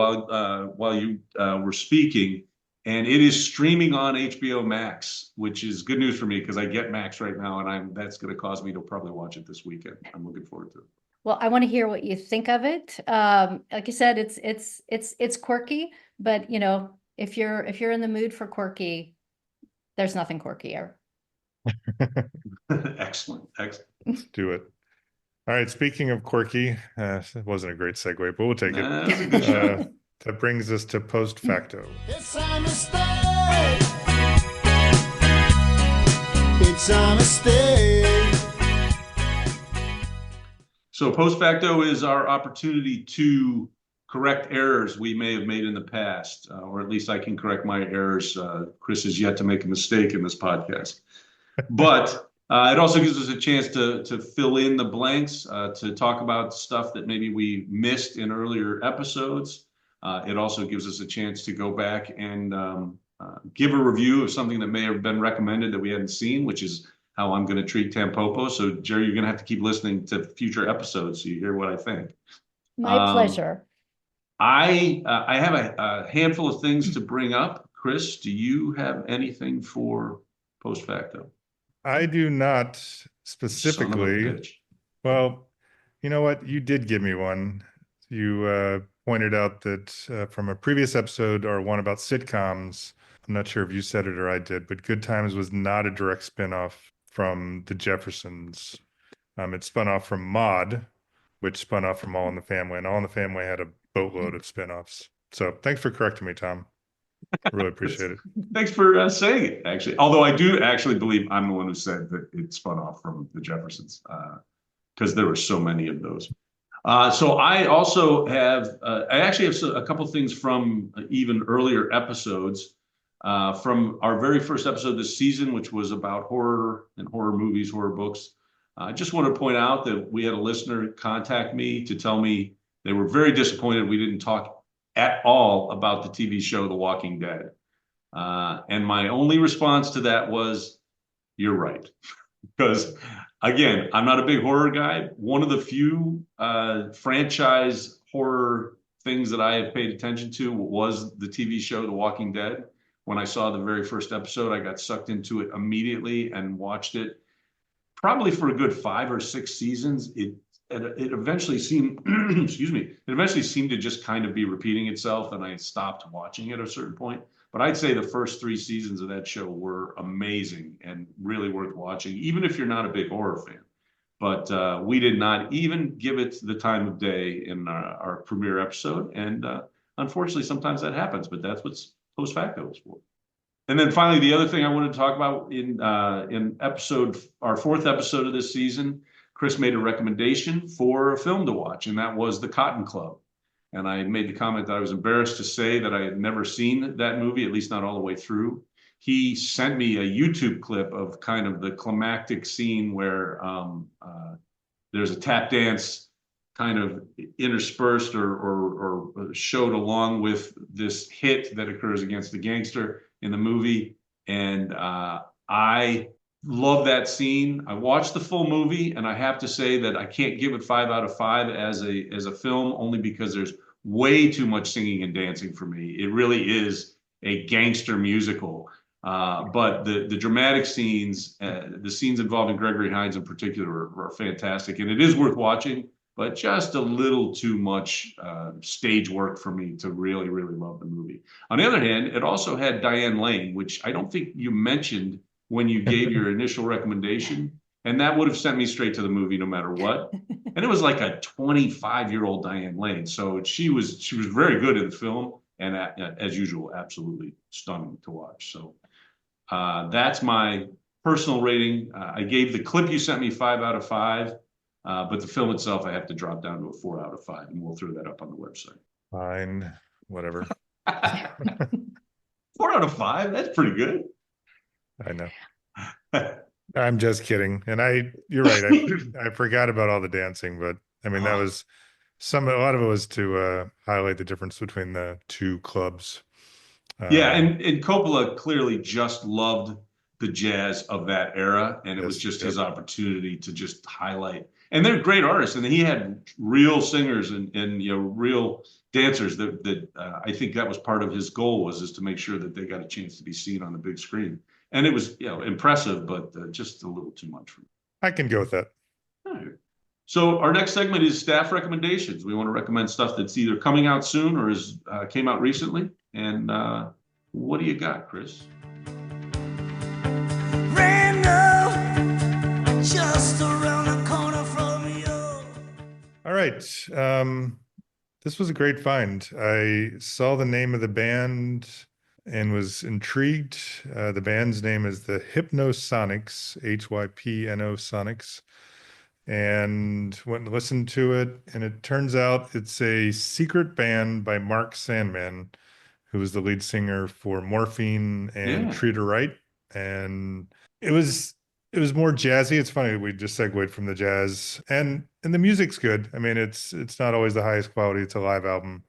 while you were speaking, and it is streaming on HBO Max, which is good news for me because I get Max right now, and that's going to cause me to probably watch it this weekend. I'm looking forward to it. Well, I want to hear what you think of it. Like I said, it's quirky, but if you're in the mood for quirky, there's nothing quirkier. Excellent. Let's do it. All right. Speaking of quirky, it wasn't a great segue, but we'll take it. That brings us to Post Facto. It's a mistake. It's a mistake. So Post Facto is our opportunity to correct errors we may have made in the past, or at least I can correct my errors. Chris has yet to make a mistake in this podcast. But it also gives us a chance to fill in the blanks, to talk about stuff that maybe we missed in earlier episodes. It also gives us a chance to go back and give a review of something that may have been recommended that we hadn't seen, which is how I'm going to treat Tampopo. So, Geri, you're going to have to keep listening to future episodes so you hear what I think. My pleasure. I have a handful of things to bring up. Chris, do you have anything for post facto? I do not Son of a specifically. bitch. Well, you know what? You did give me one. You pointed out that from a previous episode or one about sitcoms, I'm not sure if you said it or I did, but Good Times was not a direct spinoff from The Jeffersons. It spun off from Maude, which spun off from All in the Family, and All in the Family had a boatload of spinoffs. So thanks for correcting me, Tom. Really appreciate it. Thanks for saying it, actually. Although I do actually believe I'm the one who said that it spun off from the Jeffersons, because there were so many of those. So I also have, I actually have a couple things from even earlier episodes, from our very first episode this season, which was about horror and horror movies, horror books. I just want to point out that we had a listener contact me to tell me they were very disappointed we didn't talk at all about the TV show The Walking Dead. And my only response to that was, you're right. Because again, I'm not a big horror guy. One of the few franchise horror things that I have paid attention to was the TV show The Walking Dead. When I saw the very first episode, I got sucked into it immediately and watched it probably for a good 5 or 6 seasons. It eventually seemed, excuse me, it eventually seemed to just kind of be repeating itself, and I stopped watching it at a certain point. But I'd say the first 3 seasons of that show were amazing and really worth watching, even if you're not a big horror fan. But we did not even give it the time of day in our premiere episode. And unfortunately, sometimes that happens, but that's what post facto is for. And then finally, the other thing I wanted to talk about in our 4th episode of this season, Chris made a recommendation for a film to watch, and that was The Cotton Club. And I made the comment that I was embarrassed to say that I had never seen that movie, at least not all the way through. He sent me a YouTube clip of kind of the climactic scene where there's a tap dance kind of interspersed or showed along with this hit that occurs against the gangster in the movie. And I love that scene. I watched the full movie, and I have to say that I can't give it 5 out of 5 as a film, only because there's way too much singing and dancing for me. It really is a gangster musical. But the dramatic scenes, the scenes involving Gregory Hines in particular, are fantastic, and it is worth watching, but just a little too much stage work for me to really, really love the movie. On the other hand, it also had Diane Lane, which I don't think you mentioned when you gave your initial recommendation, and that would have sent me straight to the movie no matter what. And it was like a 25-year-old Diane Lane, so she was very good in the film, and as usual, absolutely stunning to watch. So that's my personal rating. I gave the clip you sent me 5 out of 5, but the film itself I have to drop down to a 4 out of 5, and we'll throw that up on the website. Fine, whatever. 4 out of 5? That's pretty good. I know. I'm just kidding. And you're right. I forgot about all the dancing, but I mean, that was a lot of it was to highlight the difference between the 2 clubs. Yeah, and Coppola clearly just loved the jazz of that era, and it was just his opportunity to just highlight. And they're great artists, and he had real singers and real dancers that I think that was part of his goal, was to make sure that they got a chance to be seen on the big screen. And it was impressive, but just a little too much for me. I can go with that. All right. So our next segment is staff recommendations. We want to recommend stuff that's either coming out soon or came out recently. And what do you got, Chris? Random, just around the corner from you. All right. This was a great find. I saw the name of the band and was intrigued. The band's name is the Hypnosonics, Hypno Sonics. and went and listened to it. And it turns out it's a secret band by Mark Sandman, who was the lead singer for Morphine and Yeah. Treat Her Right. And it was it was more jazzy. It's funny we just segued from the jazz, and the music's good. I mean, it's not always the highest quality. It's a live album.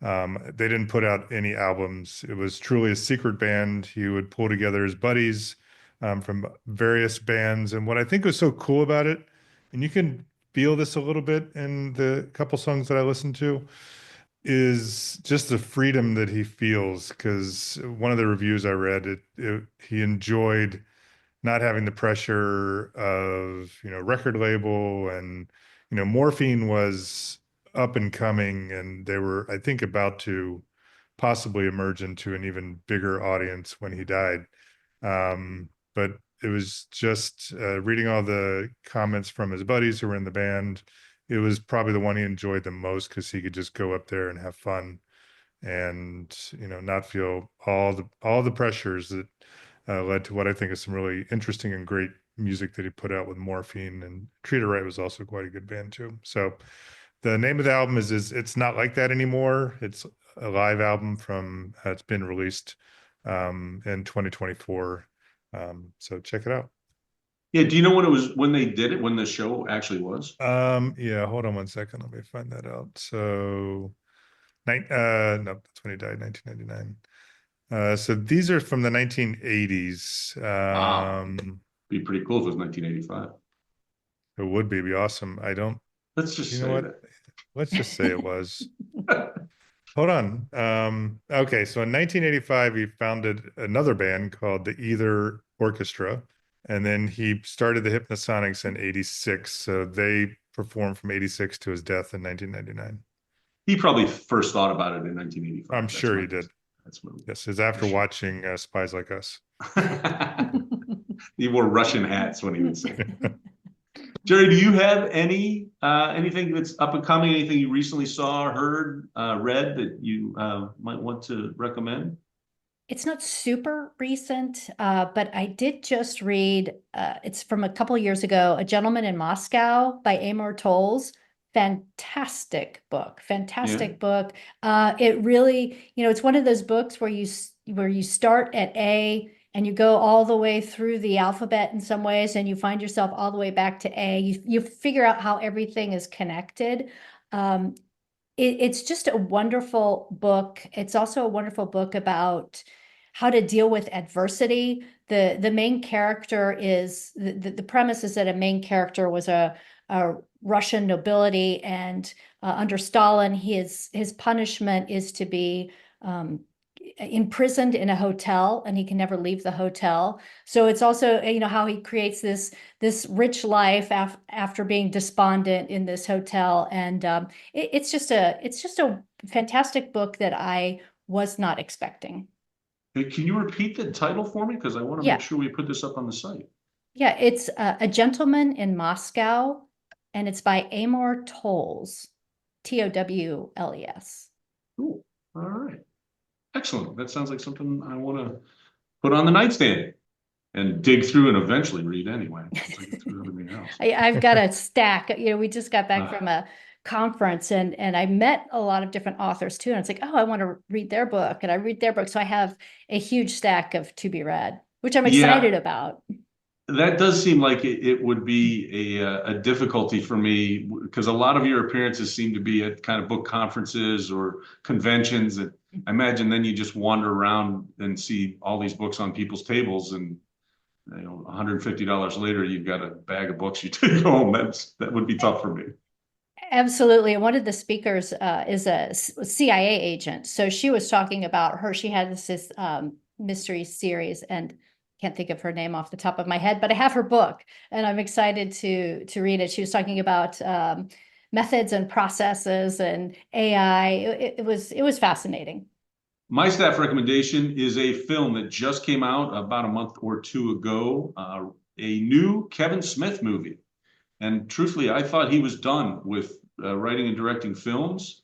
They didn't put out any albums. It was truly a secret band. He would pull together his buddies from various bands. And what I think was so cool about it, and you can feel this a little bit in the couple songs that I listened to, is just the freedom that he feels. Because one of the reviews I read, he enjoyed not having the pressure of, record label, and, Morphine was up and coming, and they were, I think, about to possibly emerge into an even bigger audience when he died. But it was just reading all the comments from his buddies who were in the band. It was probably the one he enjoyed the most because he could just go up there and have fun, and not feel all the pressures that led to what I think is some really interesting and great music that he put out with Morphine. And Treat It Right was also quite a good band too. So the name of the album is It's Not Like That Anymore. It's a live album from it's been released in 2024. So check it out. Yeah. Do you know when they did it, when the show actually was? Yeah, hold on one second. Let me find that out. So no, that's when he died, 1999. So these are from the 1980s. Wow. Be pretty cool if it was 1985. It would be awesome. I don't, Let's just you know say what? Let's just say it was. that. Hold on. Okay, so in 1985, he founded another band called the Either Orchestra, and then he started the Hypnosonics in 86. So they performed from 86 to his death in 1999. He probably first thought about it in 1985. I'm sure he did. That's what. Yes, it's after watching Spies Like Us. He wore Russian hats when he would sing. Jerry, do you have anything that's up and coming? Anything you recently saw, heard, read that you might want to recommend? It's not super recent, but I did just read, it's from a couple years ago, A Gentleman in Moscow by Amor Towles. Fantastic book, Yeah. fantastic book. It really, it's one of those books where you start at A and you go all the way through the alphabet in some ways, and you find yourself all the way back to A. You figure out how everything is connected. It's just a wonderful book. It's also a wonderful book about how to deal with adversity. The main character is the premise is that a main character was a Russian nobility, and under Stalin, his punishment is to be imprisoned in a hotel, and he can never leave the hotel. So it's also, how he creates this rich life after being despondent in this hotel. And it's just a fantastic book that I was not expecting. Hey, can you repeat the title for me? Because I want to Yeah. make sure we put this up on the site. Yeah, it's A Gentleman in Moscow, and it's by Amor Towles, Towles. Cool. All right. Excellent. That sounds like something I want to put on the nightstand and dig through and eventually read anyway. Once I get through everything else. I've got a stack. We just got back Ah. from a conference, and I met a lot of different authors too. And it's like, oh, I want to read their book, and I read their book. So I have a huge stack of to be read, which I'm Yeah. excited about. That does seem like it would be a difficulty for me, because a lot of your appearances seem to be at kind of book conferences or conventions. And I imagine then you just wander around and see all these books on people's tables, and $150 later, you've got a bag of books you take home. That would be tough for me. Absolutely. And one of the speakers is a CIA agent. So she was talking about she had this mystery series, and can't think of her name off the top of my head, but I have her book and I'm excited to read it. She was talking about methods and processes and AI. It was fascinating. My staff recommendation is a film that just came out about a month or two ago, a new Kevin Smith movie. And truthfully, I thought he was done with writing and directing films,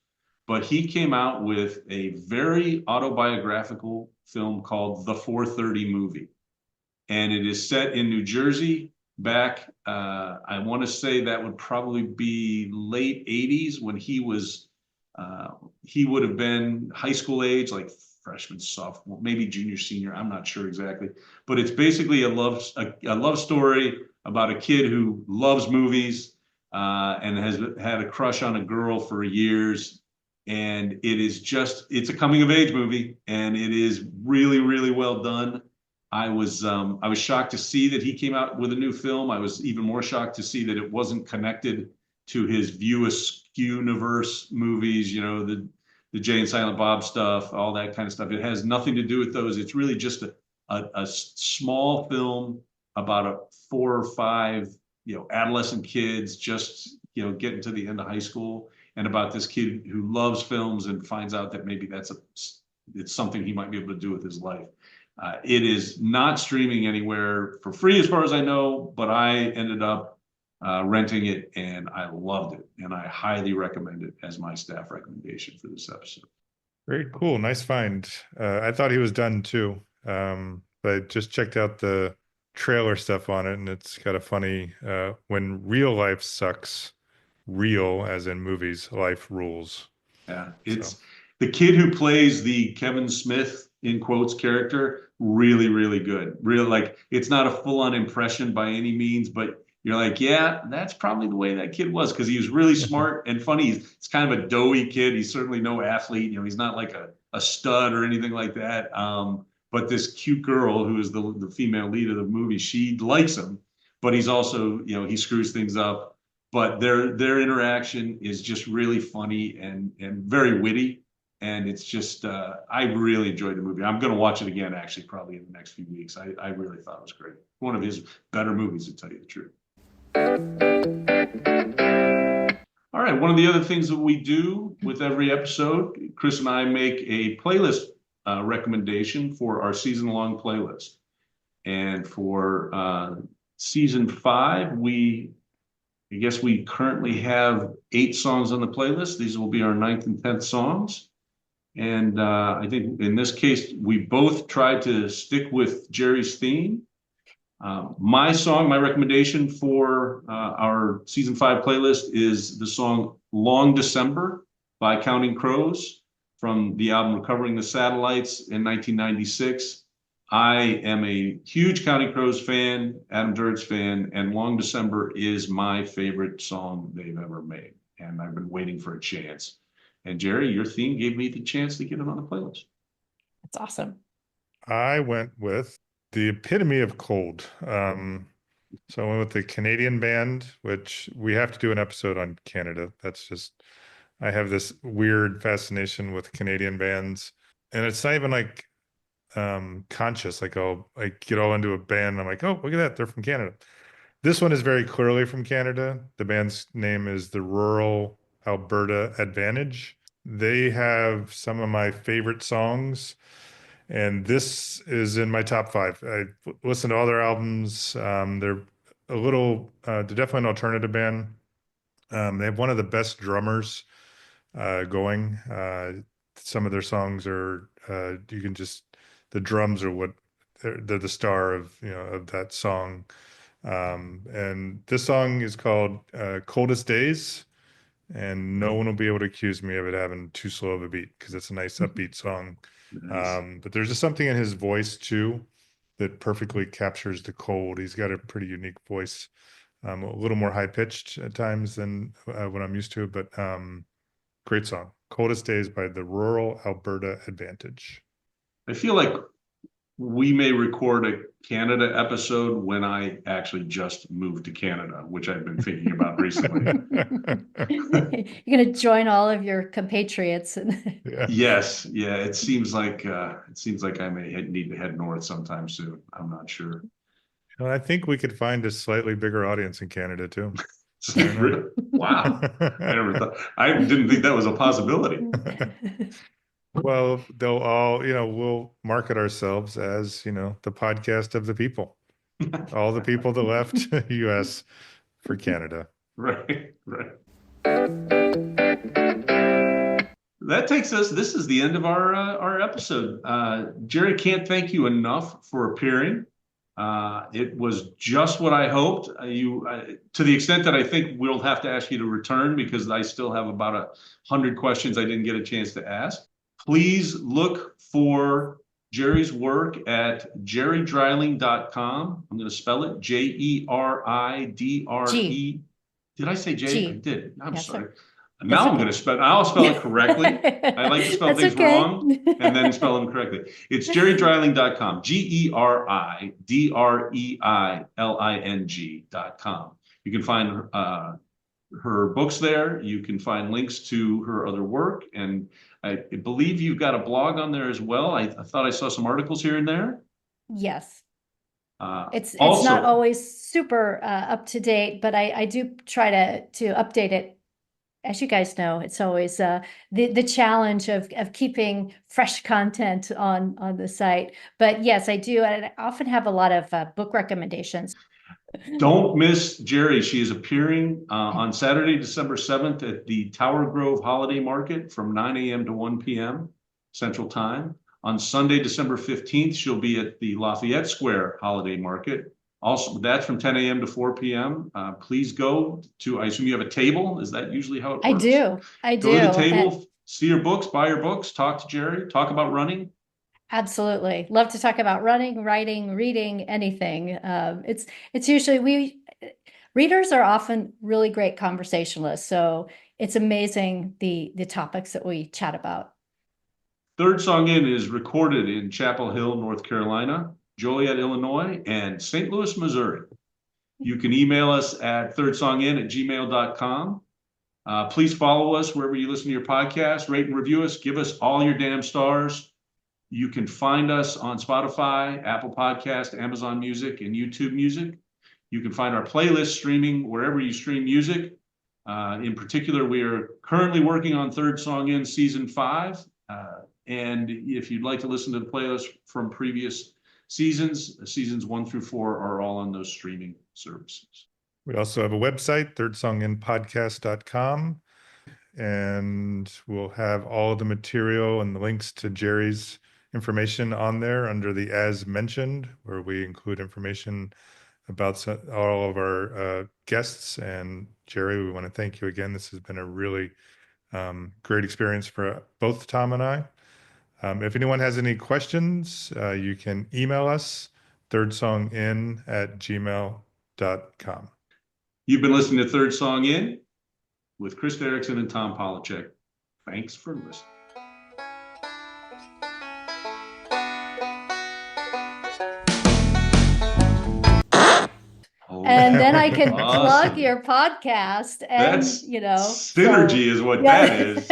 but he came out with a very autobiographical film called The 4:30 Movie. And it is set in New Jersey back. I want to say that would probably be late 80s when he would have been high school age, like freshman, sophomore, maybe junior, senior. I'm not sure exactly, but it's basically a love story about a kid who loves movies and has had a crush on a girl for years. And it's a coming of age movie, and it is really, really well done. I was shocked to see that he came out with a new film. I was even more shocked to see that it wasn't connected to his View Askew universe movies, the Jay and Silent Bob stuff, all that kind of stuff. It has nothing to do with those. It's really just a small film about 4 or 5, adolescent kids just, getting to the end of high school, and about this kid who loves films and finds out that maybe it's something he might be able to do with his life. It is not streaming anywhere for free, as far as I know, but I ended up renting it, and I loved it, and I highly recommend it as my staff recommendation for this episode. Very cool. Nice find. I thought he was done too, but I just checked out the trailer stuff on it, and it's got a funny, when real life sucks, real as in movies, life rules. Yeah, it's the kid who plays the Kevin Smith in quotes character, really, really good. Really, like, it's not a full-on impression by any means, but you're like, yeah, that's probably the way that kid was, because he was really smart and funny. He's kind of a doughy kid. He's certainly no athlete. He's not like a stud or anything like that. But this cute girl who is the female lead of the movie, she likes him, but he's also, he screws things up. But their interaction is just really funny and very witty. And it's just, I really enjoyed the movie. I'm going to watch it again, actually, probably in the next few weeks. I really thought it was great. One of his better movies, to tell you the truth. All right, one of the other things that we do with every episode, Chris and I make a playlist recommendation for our season-long playlist. And for season 5, I guess we currently have 8 songs on the playlist. These will be our 9th and 10th songs. And I think in this case, we both tried to stick with Geri's theme. My recommendation for our season 5 playlist is the song Long December by Counting Crows from the album Recovering the Satellites in 1996. I am a huge Counting Crows fan, Adam Duritz fan, and Long December is my favorite song they've ever made. And I've been waiting for a chance. And Geri, your theme gave me the chance to get it on the playlist. That's awesome. I went with the epitome of cold. So I went with the Canadian band, which we have to do an episode on Canada. I have this weird fascination with Canadian bands, and it's not even like conscious. Like I get all into a band and I'm like, oh, look at that, they're from Canada. This one is very clearly from Canada. The band's name is the Rural Alberta Advantage. They have some of my favorite songs, and this is in my top 5. I listened to all their albums. They're definitely an alternative band. They have one of the best drummers going. Some of their songs are the drums are what they're the star of of that song. And this song is called Coldest Days, and no one will be able to accuse me of it having too slow of a beat, because it's a nice upbeat song. Nice. But there's just something in his voice too that perfectly captures the cold. He's got a pretty unique voice, a little more high pitched at times than what I'm used to, but great song. Coldest Days by the Rural Alberta Advantage. I feel like we may record a Canada episode when I actually just moved to Canada, which I've been thinking about recently. You're going to join all of your compatriots. Yeah. Yes. Yeah. It seems like I may need to head north sometime soon. I'm not sure. Well, I think we could find a slightly bigger audience in Canada too. Wow. I didn't think that was a possibility. Well, they'll all, we'll market ourselves as, the podcast of the people. All the people that left US for Canada. Right. That takes us, this is the end of our episode. Geri, can't thank you enough for appearing. It was just what I hoped. To the extent that I think we'll have to ask you to return because I still have about 100 questions I didn't get a chance to ask. Please look for Geri's work at geridreiling.com. I'm going to spell it Jeridre. Did I say J? G. I did. I'm Yes, sorry. sir. Now That's I'm okay. going to spell. I'll spell it correctly. I like to spell That's things okay. wrong and then spell them correctly. It's geridreiling.com. Geridreiling.com. You can find her books there. You can find links to her other work, and I believe you've got a blog on there as well. I thought I saw some articles here and there. Yes. It's Also, not always super up to date, but I do try to update it. As you guys know, it's always the challenge of keeping fresh content on the site. But yes, I do. And I often have a lot of book recommendations. don't miss Geri. She is appearing on Saturday, December 7th at the Tower Grove Holiday Market from 9 a.m. to 1 p.m. Central Time. On Sunday, December 15th, she'll be at the Lafayette Square Holiday Market. Also, that's from 10 a.m. to 4 p.m. Please go to, I assume you have a table. Is that usually how it works? I do. Go to the table, see your books, buy your books, talk to Geri, talk about running. Absolutely. Love to talk about running, writing, reading, anything. It's usually readers are often really great conversationalists. So it's amazing the topics that we chat about. Third Song In is recorded in Chapel Hill, North Carolina, Joliet, Illinois, and St. Louis, Missouri. You can email us at thirdsongin@gmail.com. Please follow us wherever you listen to your podcast, rate and review us, give us all your damn stars. You can find us on Spotify, Apple Podcast, Amazon Music, and YouTube Music. You can find our playlist streaming wherever you stream music. In particular, we are currently working on Third Song In Season 5. And if you'd like to listen to the playlist from previous seasons 1 through 4 are all on those streaming services. We also have a website, thirdsonginpodcast.com, and we'll have all the material and the links to Geri's information on there under the As Mentioned, where we include information about all of our guests. And Geri, we want to thank you again. This has been a really great experience for both Tom and I. If anyone has any questions, you can email us, thirdsongin@gmail.com. You've been listening to Third Song In with Chris Erickson and Tom Polachek. Thanks for listening. And then I can plug your podcast and, That's synergy is what that is.